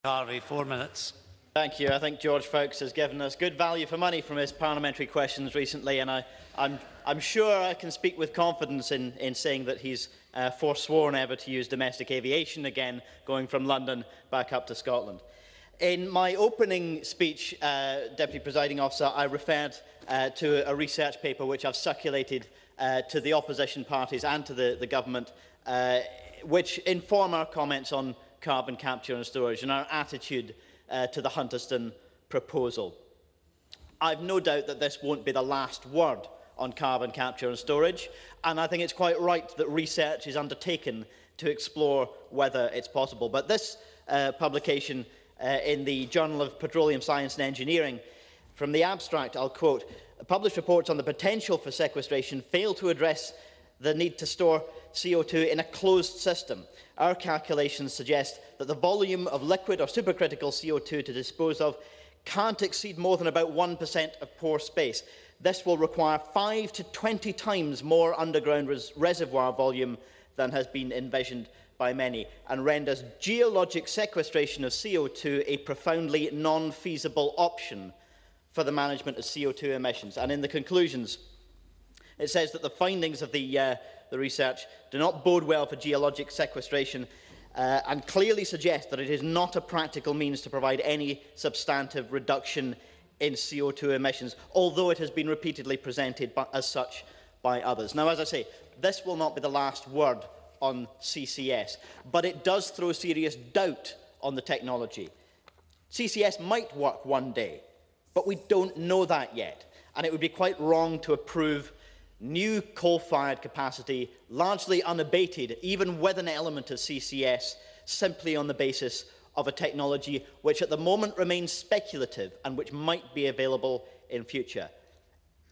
Harvie, 4 minutes. Thank you. I think George Fawkes has given us good value for money from his parliamentary questions recently, and I'm sure I can speak with confidence in saying that he's forsworn ever to use domestic aviation again, going from London back up to Scotland. In my opening speech, Deputy Presiding Officer, I referred to a research paper which I've circulated to the opposition parties and to the government, which inform our comments on carbon capture and storage and our attitude to the Hunterston proposal. I've no doubt that this won't be the last word on carbon capture and storage, and I think it's quite right that research is undertaken to explore whether it's possible. But this publication in the Journal of Petroleum Science and Engineering, from the abstract, I'll quote, "Published reports on the potential for sequestration fail to address the need to store CO2 in a closed system. Our calculations suggest that the volume of liquid or supercritical CO2 to dispose of can't exceed more than about 1% of pore space. This will require 5 to 20 times more underground reservoir volume than has been envisioned by many, and renders geologic sequestration of CO2 a profoundly non-feasible option for the management of CO2 emissions." And in the conclusions, it says that the findings of the research do not bode well for geologic sequestration and clearly suggest that it is not a practical means to provide any substantive reduction in CO2 emissions, although it has been repeatedly presented as such by others. Now, as I say, this will not be the last word on CCS, but it does throw serious doubt on the technology. CCS might work one day, but we don't know that yet, and it would be quite wrong to approve new coal-fired capacity, largely unabated, even with an element of CCS, simply on the basis of a technology which at the moment remains speculative and which might be available in future.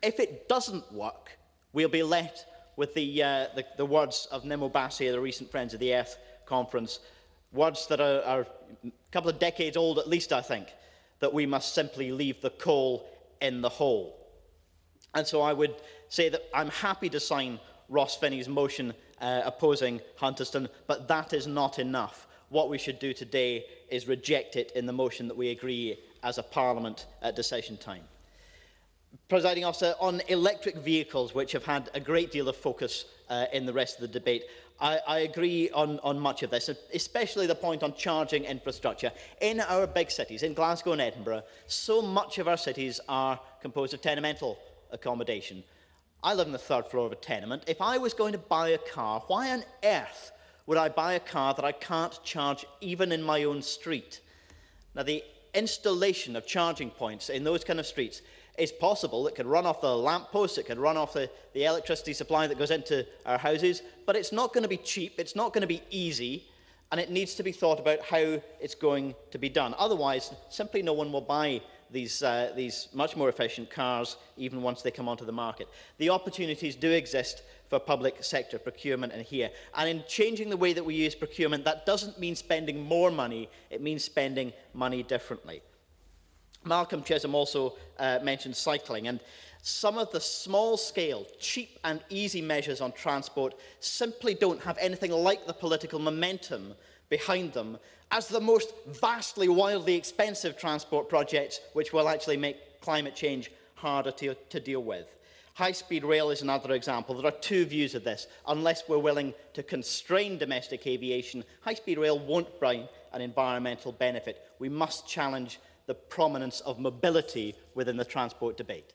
If it doesn't work, we'll be left with the words of Nemo Bassi at the recent Friends of the Earth conference, words that are a couple of decades old at least, I think, that we must simply leave the coal in the hole. And so I would say that I'm happy to sign Ross Finney's motion opposing Hunterston, but that is not enough. What we should do today is reject it in the motion that we agree as a Parliament at decision time. Presiding Officer, on electric vehicles, which have had a great deal of focus in the rest of the debate, I agree on much of this, especially the point on charging infrastructure. In our big cities, in Glasgow and Edinburgh, so much of our cities are composed of tenemental accommodation. I live on the third floor of a tenement. If I was going to buy a car, why on earth would I buy a car that I can't charge even in my own street? Now, the installation of charging points in those kind of streets is possible. It could run off the lampposts, it could run off the electricity supply that goes into our houses, but it's not going to be cheap, it's not going to be easy, and it needs to be thought about how it's going to be done. Otherwise, simply no one will buy these much more efficient cars, even once they come onto the market. The opportunities do exist for public sector procurement in here. And in changing the way that we use procurement, that doesn't mean spending more money, it means spending money differently. Malcolm Chisholm also mentioned cycling, and some of the small-scale, cheap and easy measures on transport simply don't have anything like the political momentum behind them as the most vastly, wildly expensive transport projects which will actually make climate change harder to deal with. High-speed rail is another example. There are two views of this. Unless we're willing to constrain domestic aviation, high-speed rail won't bring an environmental benefit. We must challenge the prominence of mobility within the transport debate.